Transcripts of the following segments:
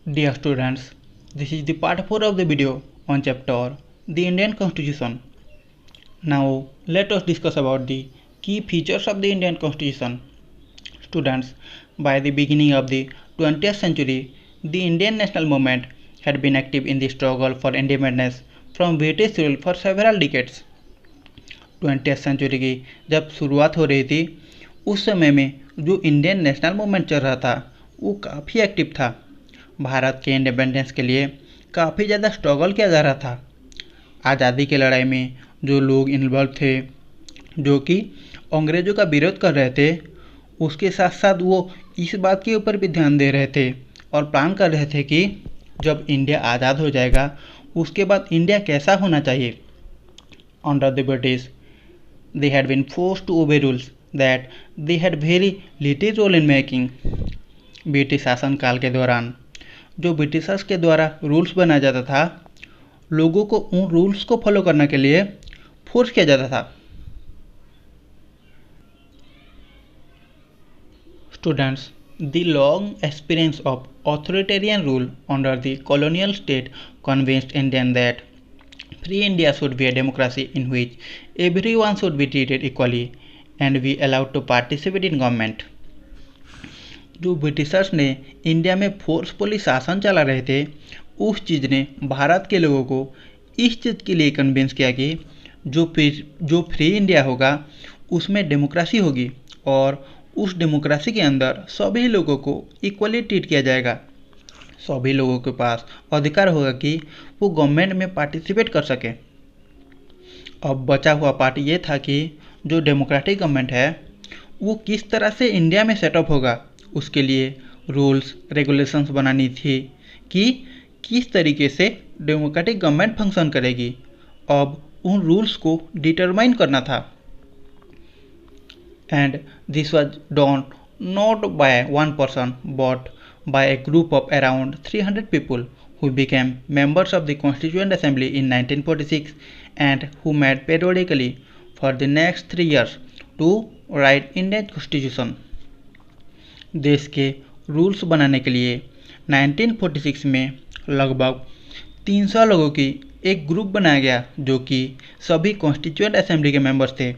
Dear students, this is the part 4 of the video on chapter The Indian Constitution. Now let us discuss about the key features of the Indian Constitution. Students, by the beginning of the 20th century, the Indian national movement had been active in the struggle for independence from British rule for several decades. 20th century की जब शुरुआत हो रही थी उस समय में जो इंडियन नेशनल मूवमेंट चल रहा था वो काफ़ी एक्टिव था। भारत के इंडिपेंडेंस के लिए काफ़ी ज़्यादा स्ट्रगल किया जा रहा था। आज़ादी की लड़ाई में जो लोग इन्वॉल्व थे, जो कि अंग्रेज़ों का विरोध कर रहे थे, उसके साथ साथ वो इस बात के ऊपर भी ध्यान दे रहे थे और प्लान कर रहे थे कि जब इंडिया आज़ाद हो जाएगा उसके बाद इंडिया कैसा होना चाहिए। Under the British they had been forced to obey rules that they had very little role in making. British शासनकाल के दौरान जो ब्रिटिशर्स के द्वारा रूल्स बनाया जाता था, लोगों को उन रूल्स को फॉलो करने के लिए फोर्स किया जाता था। Students, the long experience of authoritarian rule under the colonial state convinced Indian that Free India should be a democracy in which everyone should be treated equally and be allowed to participate in government. जो Britishers ने India में forcefully शासन चला रहे थे, उस चीज़ ने भारत के लोगों को इस चीज़ के लिए कन्विंस किया कि जो फ्री इंडिया होगा उसमें डेमोक्रेसी होगी और उस डेमोक्रेसी के अंदर सभी लोगों को इक्वली ट्रीट किया जाएगा। सभी लोगों के पास अधिकार होगा कि वो गवर्नमेंट में पार्टिसिपेट कर सके। अब बचा हुआ पार्ट ये था कि जो डेमोक्रेटिक गवर्नमेंट है वो किस तरह से इंडिया में सेटअप होगा, उसके लिए रूल्स रेगुलेशंस बनानी थी कि किस तरीके से डेमोक्रेटिक गवर्नमेंट फंक्शन करेगी। अब उन रूल्स को डिटरमाइन करना था। And this was done not by one person but by a group of around 300 people who became members of the Constituent Assembly in 1946 and who met periodically for the next 3 years to write Indian Constitution. देश के rules बनाने के लिए 1946 में लगभग 300 लोगों की एक ग्रुप बनाया गया जो कि सभी कॉन्स्टिट्यूएंट असेंबली के मेंबर्स थे।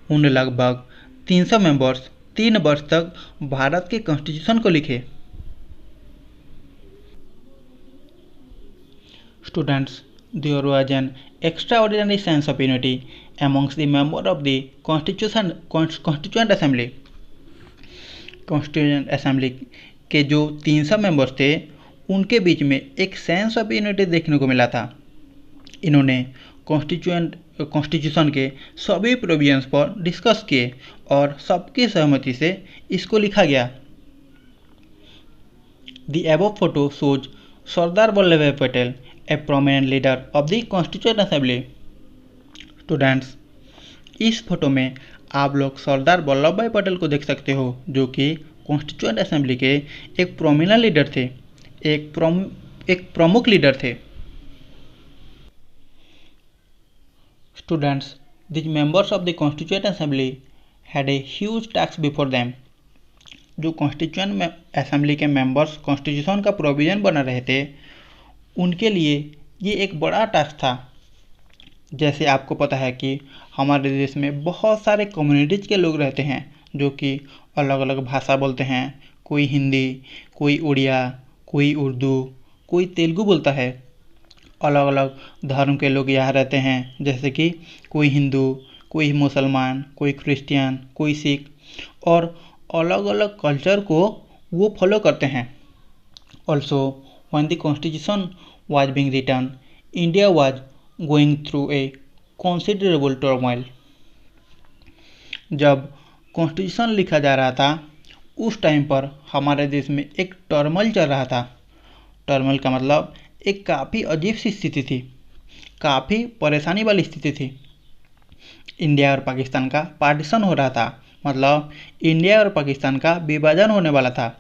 उन लगभग 300 मेंबर्स 3 वर्ष तक भारत के कॉन्स्टिट्यूशन को लिखे। Students, there was an extraordinary sense of unity amongst the members of the Constituent Assembly. Constituent Assembly के जो 300 मेंबर्स थे उनके बीच में एक सेंस ऑफ यूनिटी देखने को मिला था। इन्होंने कॉन्स्टिट्यूशन के सभी प्रोविजंस पर डिस्कस किए और सबकी सहमति से इसको लिखा गया। The above photo shows Sardar Vallabh भाई Patel, a prominent leader of the Constituent Assembly. Students, इस फोटो में आप लोग सरदार वल्लभ भाई पटेल को देख सकते हो जो कि कॉन्स्टिट्यूएंट असेंबली के एक प्रोमिनेंट लीडर थे, एक प्रमुख लीडर थे। Students, this members of the constituent assembly had a huge task before them. जो कॉन्स्टिट्यूएंट असेंबली के मेंबर्स कॉन्स्टिट्यूशन का प्रोविज़न बना रहे थे उनके लिए ये एक बड़ा टास्क था। जैसे आपको पता है कि हमारे देश में बहुत सारे कम्युनिटीज़ के लोग रहते हैं जो कि अलग अलग भाषा बोलते हैं। कोई हिंदी, कोई उड़िया, कोई उर्दू, कोई तेलुगु बोलता है। अलग अलग धर्म के लोग यहाँ रहते हैं, जैसे कि कोई हिंदू, कोई मुसलमान, कोई क्रिश्चियन, कोई सिख, और अलग अलग कल्चर को वो फॉलो करते हैं। Also when the constitution was being written, India was going through a considerable turmoil. जब कॉन्स्टिट्यूशन लिखा जा रहा था उस टाइम पर हमारे देश में एक टर्मल चल रहा था। टर्मल का मतलब एक काफ़ी अजीब सी स्थिति थी, काफ़ी परेशानी वाली स्थिति थी। इंडिया और पाकिस्तान का पार्टीशन हो रहा था, मतलब इंडिया और पाकिस्तान का विभाजन होने वाला था।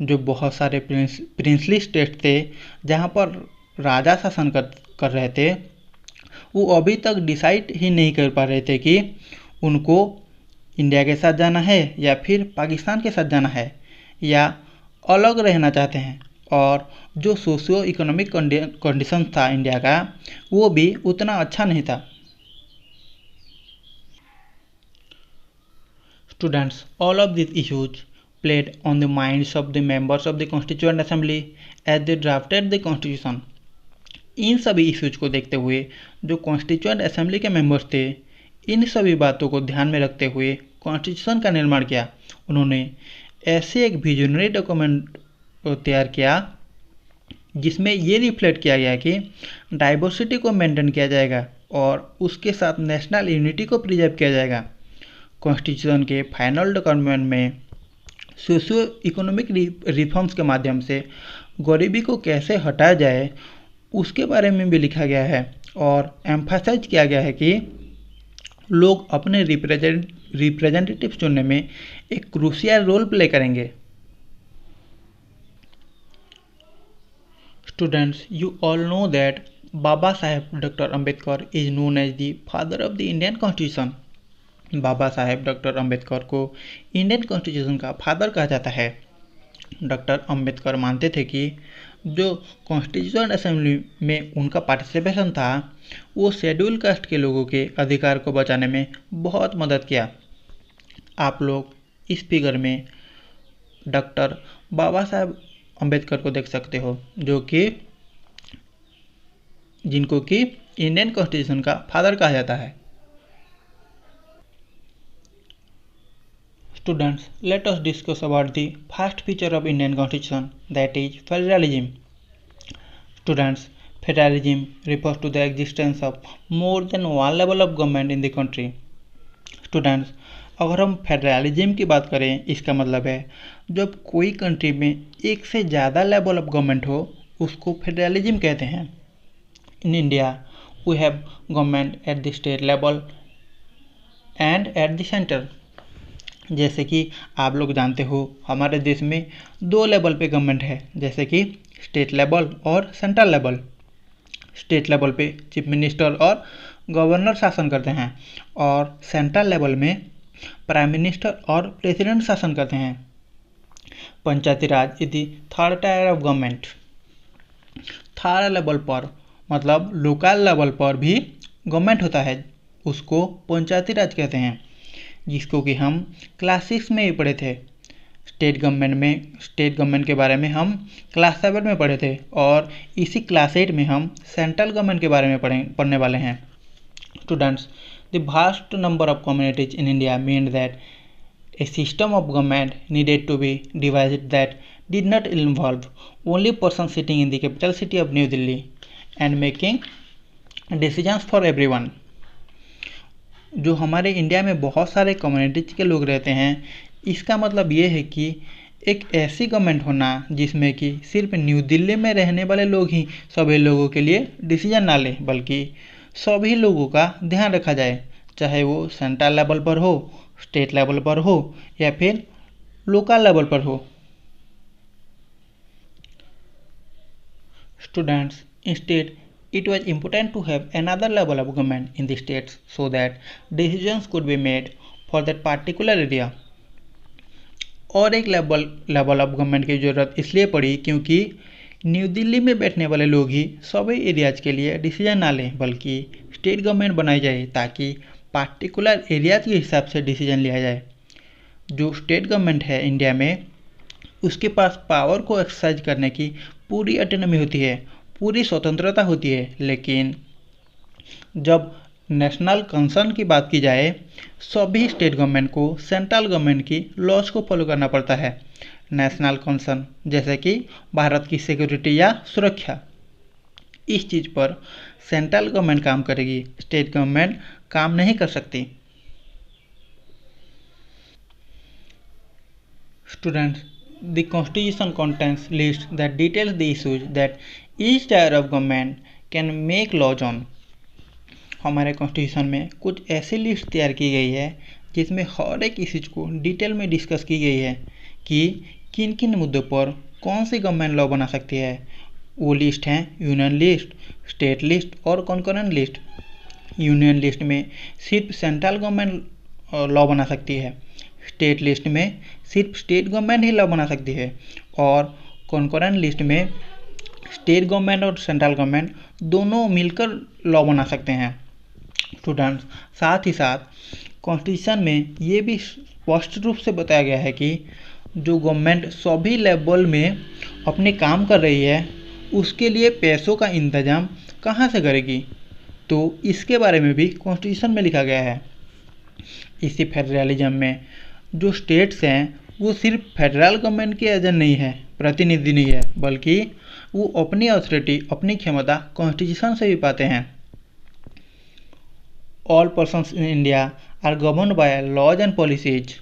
जो बहुत सारे प्रिंसली स्टेट थे जहाँ पर राजा शासन कर रहे थे, वो अभी तक डिसाइड ही नहीं कर पा रहे थे कि उनको इंडिया के साथ जाना है या फिर पाकिस्तान के साथ जाना है या अलग रहना चाहते हैं। और जो सोशियो इकोनॉमिक कंडीशन था इंडिया का वो भी उतना अच्छा नहीं था। Students, all of this issues played on the minds of the members of the Constituent Assembly as they drafted the Constitution। इन सभी इश्यूज को देखते हुए जो कॉन्स्टिट्यूएंट असेंबली के मेंबर्स थे, इन सभी बातों को ध्यान में रखते हुए कॉन्स्टिट्यूशन का निर्माण किया। उन्होंने ऐसे एक विजनरी डॉक्यूमेंट तैयार किया जिसमें ये रिफ्लेक्ट किया गया कि डाइवर्सिटी को मेंटेन किया जाएगा और उसके साथ नेशनल यूनिटी को प्रिजर्व किया जाएगा। कॉन्स्टिट्यूशन के फाइनल डॉक्यूमेंट में सोशियो इकोनॉमिक रिफॉर्म्स के माध्यम से गरीबी को कैसे हटाया जाए उसके बारे में भी लिखा गया है और एम्फासाइज किया गया है कि लोग अपने रिप्रेजेंटेटिव चुनने में एक क्रूशियल रोल प्ले करेंगे। Students, you all know that Baba Saheb doctor Ambedkar is known as the father of the Indian constitution. Baba Saheb doctor Ambedkar को इंडियन कॉन्स्टिट्यूशन का फादर कहा जाता है। डॉक्टर अंबेडकर मानते थे कि जो कॉन्स्टिट्यूशन असेंबली में उनका पार्टिसिपेशन था वो शेड्यूल कास्ट के लोगों के अधिकार को बचाने में बहुत मदद किया। आप लोग इस फिगर में डॉक्टर बाबा साहेब अंबेडकर को देख सकते हो जिनको कि इंडियन कॉन्स्टिट्यूशन का फादर कहा जाता है। Students, let us discuss about the first feature of Indian Constitution, that is federalism. Students, federalism refers to the existence of more than one level of government in the country. Students, अगर हम federalism की बात करें इसका मतलब है जब कोई कंट्री में एक से ज़्यादा लेवल ऑफ गवर्नमेंट हो उसको फेडरलिज्म कहते हैं। In India we have government at the state level and at the centre. जैसे कि आप लोग जानते हो हमारे देश में दो लेवल पे गवर्नमेंट है, जैसे कि स्टेट लेवल और सेंट्रल लेवल। स्टेट लेवल पे चीफ मिनिस्टर और गवर्नर शासन करते हैं और सेंट्रल लेवल में प्राइम मिनिस्टर और प्रेसिडेंट शासन करते हैं। Panchayati Raj is the third tier of government. Third level पर मतलब लोकल लेवल पर भी गवर्नमेंट होता है, उसको पंचायती राज कहते हैं, जिसको कि हम क्लास 6 में ही पढ़े थे। स्टेट गवर्नमेंट के बारे में हम क्लास 7 में पढ़े थे और इसी क्लास 8 में हम सेंट्रल गवर्नमेंट के बारे में पढ़ने वाले हैं। Students, the vast number of communities in India mean that a system of government needed to be divided that did not involve only person sitting in the capital city of New Delhi and making decisions for everyone. जो हमारे India में बहुत सारे communities के लोग रहते हैं, इसका मतलब ये है कि एक ऐसी गवर्नमेंट होना जिसमें कि सिर्फ न्यू दिल्ली में रहने वाले लोग ही सभी लोगों के लिए डिसीजन ना लें, बल्कि सभी लोगों का ध्यान रखा जाए, चाहे वो सेंट्रल लेवल पर हो, स्टेट लेवल पर हो या फिर लोकल लेवल पर हो। Students, instead it was important to have another level of government in the states so that decisions could be made for that particular area। और एक लेवल ऑफ गवर्नमेंट की ज़रूरत इसलिए पड़ी क्योंकि न्यू दिल्ली में बैठने वाले लोग ही सभी एरियाज के लिए डिसीजन ना लें, बल्कि स्टेट गवर्नमेंट बनाई जाए ताकि पार्टिकुलर एरियाज के हिसाब से डिसीजन लिया जाए। जो स्टेट गवर्नमेंट है इंडिया में, उसके पास पावर को एक्सरसाइज करने की पूरी ऑटोनॉमी होती है, पूरी स्वतंत्रता होती है, लेकिन जब नेशनल कंसर्न की बात की जाए सभी स्टेट गवर्नमेंट को सेंट्रल गवर्नमेंट की लॉज को फॉलो करना पड़ता है। नेशनल कंसर्न जैसे कि भारत की सिक्योरिटी या सुरक्षा, इस चीज़ पर सेंट्रल गवर्नमेंट काम करेगी, स्टेट गवर्नमेंट काम नहीं कर सकती। Students, the constitution contains list that details the issues that each tier of government can make laws on. हमारे कॉन्स्टिट्यूशन में कुछ ऐसी लिस्ट तैयार की गई है जिसमें हर एक इश्यूज को डिटेल में डिस्कस की गई है कि किन किन मुद्दों पर कौन सी गवर्नमेंट लॉ बना सकती है। वो लिस्ट हैं यूनियन लिस्ट, स्टेट लिस्ट और कॉन्करेंट लिस्ट। यूनियन लिस्ट में सिर्फ सेंट्रल गवर्नमेंट लॉ बना सकती है, स्टेट लिस्ट में सिर्फ स्टेट गवर्नमेंट ही लॉ बना सकती है और कॉन्करेंट लिस्ट में स्टेट गवर्नमेंट और सेंट्रल गवर्नमेंट दोनों मिलकर लॉ बना सकते हैं। स्टूडेंट्स, साथ ही साथ कॉन्स्टिट्यूशन में ये भी स्पष्ट रूप से बताया गया है कि जो गवर्नमेंट सभी लेवल में अपने काम कर रही है उसके लिए पैसों का इंतजाम कहाँ से करेगी, तो इसके बारे में भी कॉन्स्टिट्यूशन में लिखा गया है। इसी फेडरलिज्म में जो स्टेट्स हैं वो सिर्फ फेडरल गवर्नमेंट के एजेंट नहीं है, प्रतिनिधि नहीं है, बल्कि वो अपनी अथॉरिटी, अपनी क्षमता कॉन्स्टिट्यूशन से भी पाते हैं। All persons in India are governed by laws and policies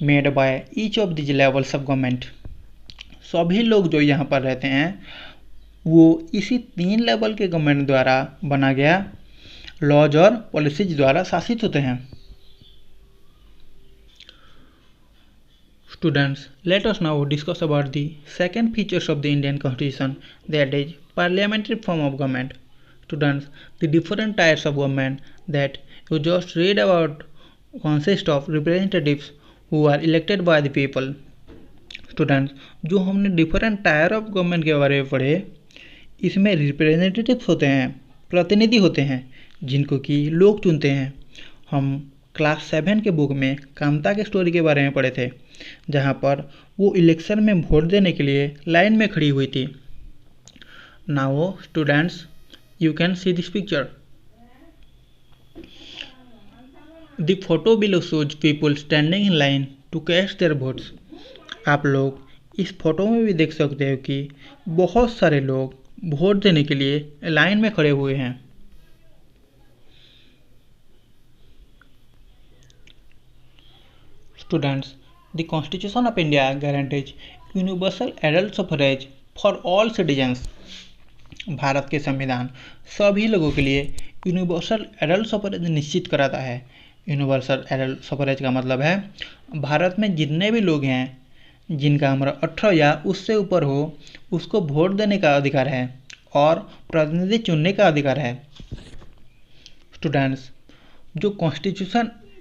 made by each of these levels of government. सभी लोग जो यहाँ पर रहते हैं वो इसी 3 लेवल के गवर्नमेंट द्वारा बना गया लॉज और पॉलिसीज द्वारा शासित होते हैं। Students, let us now discuss about the second features of the Indian Constitution, that is parliamentary form of government. Students, the different types of government that you just read about consist of representatives who are elected by the people. Students, जो हमने different tyre of government के बारे में पढ़े, इसमें representatives होते हैं, प्रतिनिधि होते हैं, जिनको कि लोग चुनते हैं। हम क्लास 7 के बुक में कामता के स्टोरी के बारे में पढ़े थे, जहाँ पर वो इलेक्शन में वोट देने के लिए लाइन में खड़ी हुई थी। Now students, you can see this picture. The photo below shows people standing in line to cast their votes. आप लोग इस फोटो में भी देख सकते हो कि बहुत सारे लोग वोट देने के लिए लाइन में खड़े हुए हैं। Students, the Constitution of India guarantees universal adult suffrage for all citizens. Bharat के संविधान सभी लोगों के लिए यूनिवर्सल एडल्ट सफरेज निश्चित कराता है। यूनिवर्सल एडल्ट सफरेज का मतलब है भारत में जितने भी लोग हैं जिनका उम्र 18 या उससे ऊपर हो, उसको वोट देने का अधिकार है और प्रतिनिधि चुनने का अधिकार है। स्टूडेंट्स, जो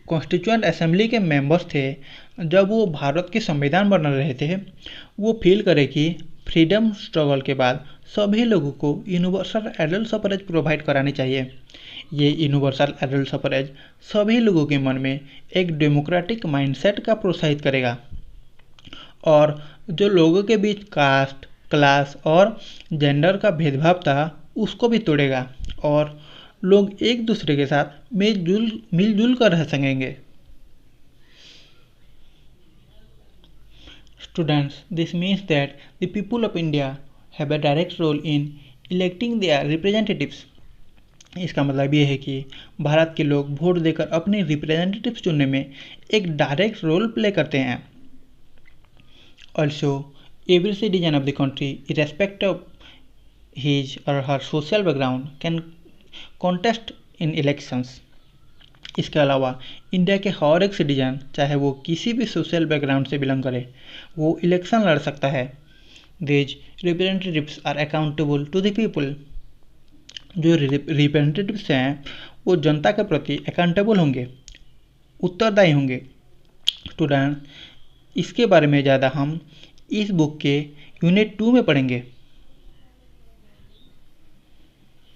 कॉन्स्टिट्यूएंट असेंबली के मेंबर्स थे, जब वो भारत के संविधान बना रहे थे, वो फील करे कि फ्रीडम स्ट्रगल के बाद सभी लोगों को यूनिवर्सल एडल्ट सफरेज प्रोवाइड करानी चाहिए। ये यूनिवर्सल एडल्ट सफरेज सभी लोगों के मन में एक डेमोक्रेटिक माइंडसेट का प्रोत्साहित करेगा और जो लोगों के बीच कास्ट, क्लास और जेंडर का भेदभाव था उसको भी तोड़ेगा और लोग एक दूसरे के साथ मिलजुल कर रह सकेंगे। Students, this means that the people of India have a direct role in electing their representatives. इसका मतलब ये है कि भारत के लोग वोट देकर अपने रिप्रेजेंटेटिव्स चुनने में एक डायरेक्ट रोल प्ले करते हैं। Also, every citizen of the country, irrespective of his or her social background, can contest in elections. इसके अलावा इंडिया के हर एक सिटीजन, चाहे वो किसी भी सोशल बैकग्राउंड से बिलोंग करे, वो इलेक्शन लड़ सकता है। These representatives are accountable to the people. जो रिप्रेजेंटेटिव्स हैं वो जनता के प्रति अकाउंटेबल होंगे, उत्तरदायी होंगे। स्टूडेंट, इसके बारे में ज़्यादा हम इस बुक के यूनिट 2 में पढ़ेंगे।